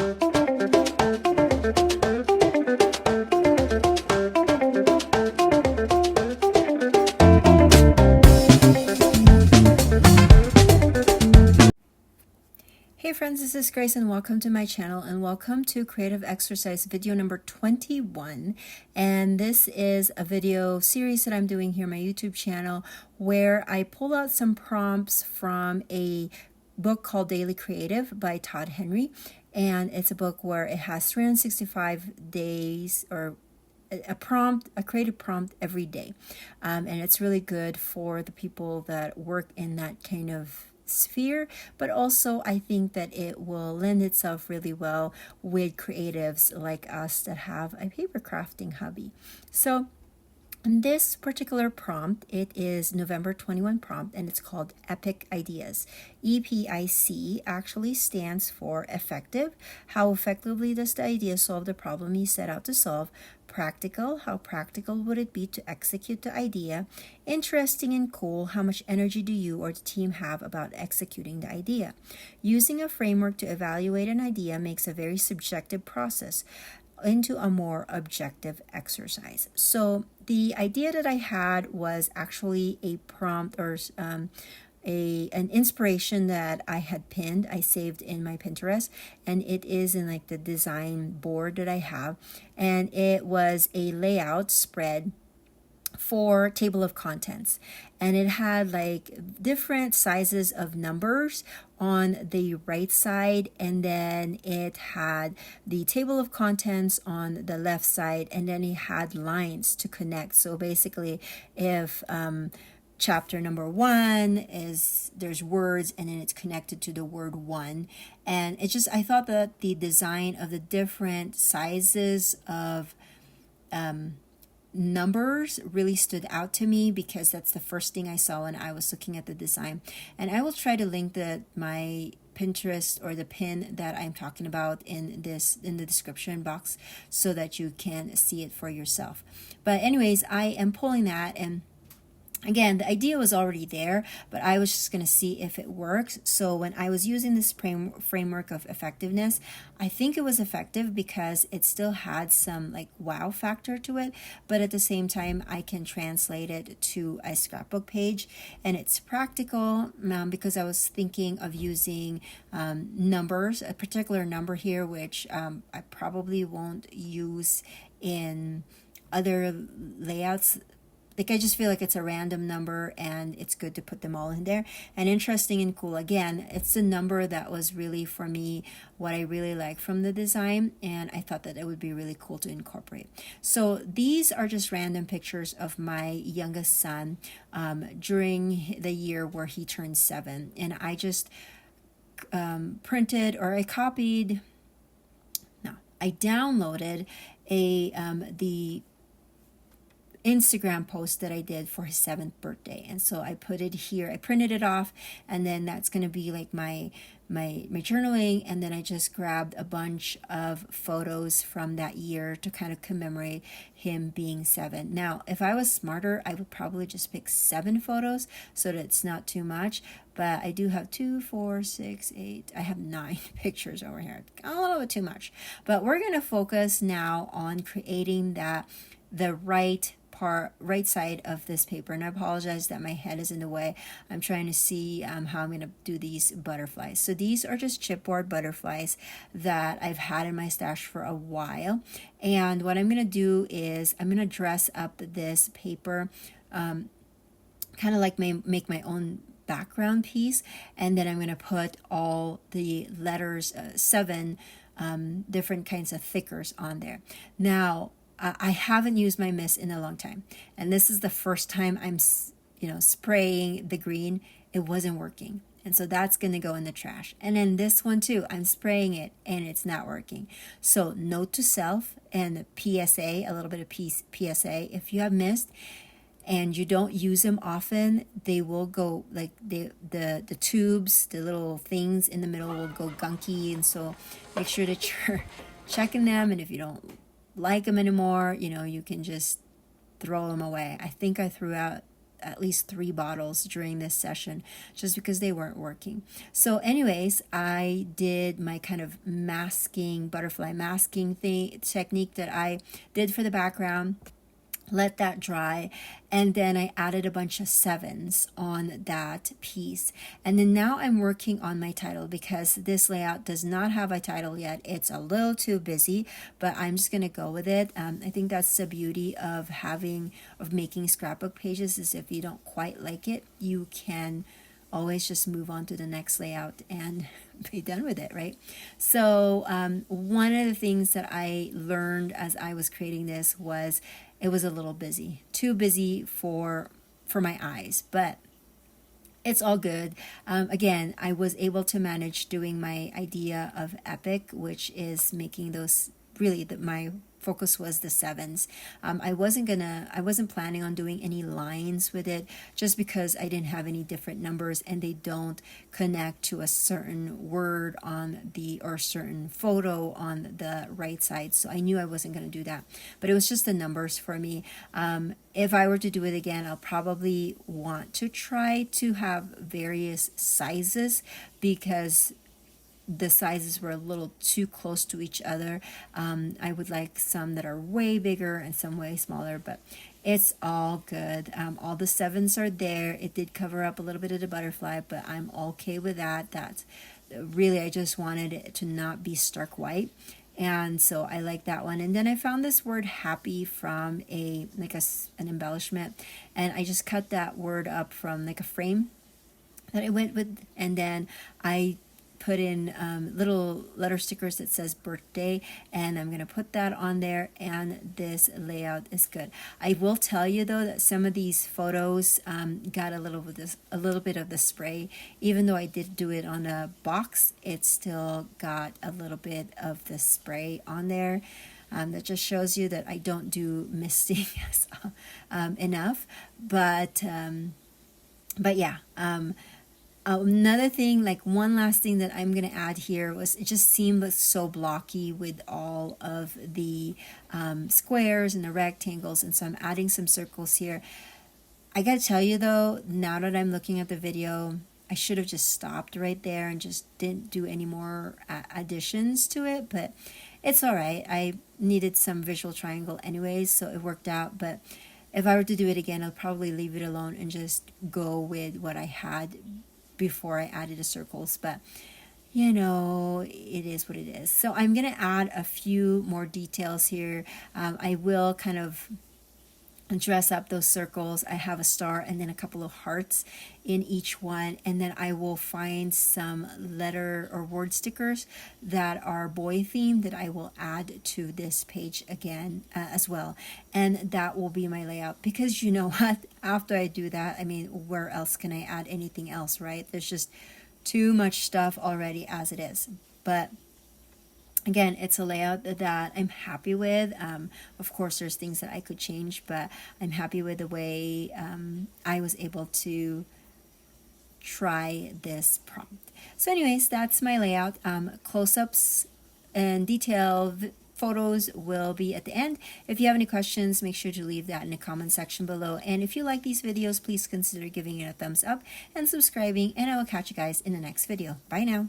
Hey friends, this is Grace and welcome to my channel and welcome to Creative Exercise video number 21. And this is a video series that I'm doing here on my YouTube channel where I pull out some prompts from a book called Daily Creative by Todd Henry. And it's a book where it has 365 days or a creative prompt every day. And it's really good for the people that work in that kind of sphere, but also I think that it will lend itself really well with creatives like us that have a paper crafting hobby. So in this particular prompt, it is November 21 prompt and it's called Epic Ideas. EPIC actually stands for effective. How effectively does the idea solve the problem you set out to solve? Practical. How practical would it be to execute the idea? Interesting and cool. How much energy do you or the team have about executing the idea? Using a framework to evaluate an idea makes a very subjective process into a more objective exercise. So the idea that I had was actually a prompt or an inspiration that I had pinned. I saved in my Pinterest, and it is in like the design board that I have, and it was a layout spread for table of contents, and it had like different sizes of numbers on the right side, and then it had the table of contents on the left side, and then it had lines to connect. So basically if chapter number 1 is there's words and then it's connected to the word 1, and it just I thought that the design of the different sizes of numbers really stood out to me because that's the first thing I saw when I was looking at the design. And I will try to link my Pinterest or the pin that I'm talking about in the description box so that you can see it for yourself. But anyways, I am pulling that, and again, the idea was already there, but I was just going to see if it works. So when I was using this framework of effectiveness, I think it was effective because it still had some like wow factor to it, but at the same time, I can translate it to a scrapbook page, and it's practical because I was thinking of using numbers, a particular number here, which I probably won't use in other layouts. Like I just feel like it's a random number and it's good to put them all in there. And interesting and cool, again, it's a number that was really for me what I really like from the design, and I thought that it would be really cool to incorporate. So these are just random pictures of my youngest son during the year where he turned 7, and I just printed or I downloaded the Instagram post that I did for his 7th birthday, and so I put it here. I printed it off, and then that's going to be like my journaling, and then I just grabbed a bunch of photos from that year to kind of commemorate him being 7. Now, if I was smarter, I would probably just pick 7 photos so that it's not too much, but I do have 2, 4, 6, 8. I have 9 pictures over here. A little bit too much, but we're going to focus now on creating the right side of this paper. And I apologize that my head is in the way. I'm trying to see how I'm going to do these butterflies. So these are just chipboard butterflies that I've had in my stash for a while. And what I'm going to do is I'm going to dress up this paper, kind of like make my own background piece. And then I'm going to put all the letters, 7 different kinds of thickers on there. Now, I haven't used my mist in a long time, and this is the first time I'm, spraying the green. It wasn't working, and so that's going to go in the trash. And then this one too, I'm spraying it, and it's not working. So note to self and PSA, a little bit of PSA. If you have mist and you don't use them often, they will go like the tubes, the little things in the middle will go gunky, and so make sure that you're checking them. And if you don't like them anymore, you can just throw them away. I think I threw out at least 3 bottles during this session just because they weren't working. So anyways, I did my kind of masking, butterfly masking technique that I did for the background. Let that dry, and then I added a bunch of 7s on that piece. And then now I'm working on my title because this layout does not have a title yet. It's a little too busy, but I'm just gonna go with it. I think that's the beauty of making scrapbook pages, is if you don't quite like it, you can always just move on to the next layout and be done with it, right? So one of the things that I learned as I was creating this was it was a little busy, too busy for my eyes, but it's all good. Again, I was able to manage doing my idea of epic, which is making those really my focus was the 7s. I wasn't planning on doing any lines with it just because I didn't have any different numbers and they don't connect to a certain word or certain photo on the right side. So I knew I wasn't going to do that, but it was just the numbers for me. If I were to do it again, I'll probably want to try to have various sizes because the sizes were a little too close to each other. I would like some that are way bigger and some way smaller, but it's all good. All the 7s are there. It did cover up a little bit of the butterfly, but I'm okay with that. That's really, I just wanted it to not be stark white. And so I like that one. And then I found this word happy from an embellishment, and I just cut that word up from like a frame that I went with, and then I put in little letter stickers that says birthday, and I'm gonna put that on there, and this layout is good. I will tell you though that some of these photos got a little bit of the spray. Even though I did do it on a box, it still got a little bit of the spray on there. That just shows you that I don't do misting enough, but yeah. Another thing, like one last thing that I'm going to add here was it just seemed so blocky with all of the squares and the rectangles, and so I'm adding some circles here. I got to tell you though, now that I'm looking at the video, I should have just stopped right there and just didn't do any more additions to it, but it's all right. I needed some visual triangle anyways, so it worked out. But if I were to do it again, I'll probably leave it alone and just go with what I had before I added the circles. But you know, it is what it is. So I'm going to add a few more details here. I will kind of dress up those circles. I have a star and then a couple of hearts in each one, and then I will find some letter or word stickers that are boy themed that I will add to this page again as well, and that will be my layout. Because you know what, after I do that, I mean, where else can I add anything else, right? There's just too much stuff already as it is. But again, it's a layout that I'm happy with. Of course, there's things that I could change, but I'm happy with the way I was able to try this prompt. So anyways, that's my layout. Close-ups and detailed photos will be at the end. If you have any questions, make sure to leave that in the comment section below. And if you like these videos, please consider giving it a thumbs up and subscribing, and I will catch you guys in the next video. Bye now.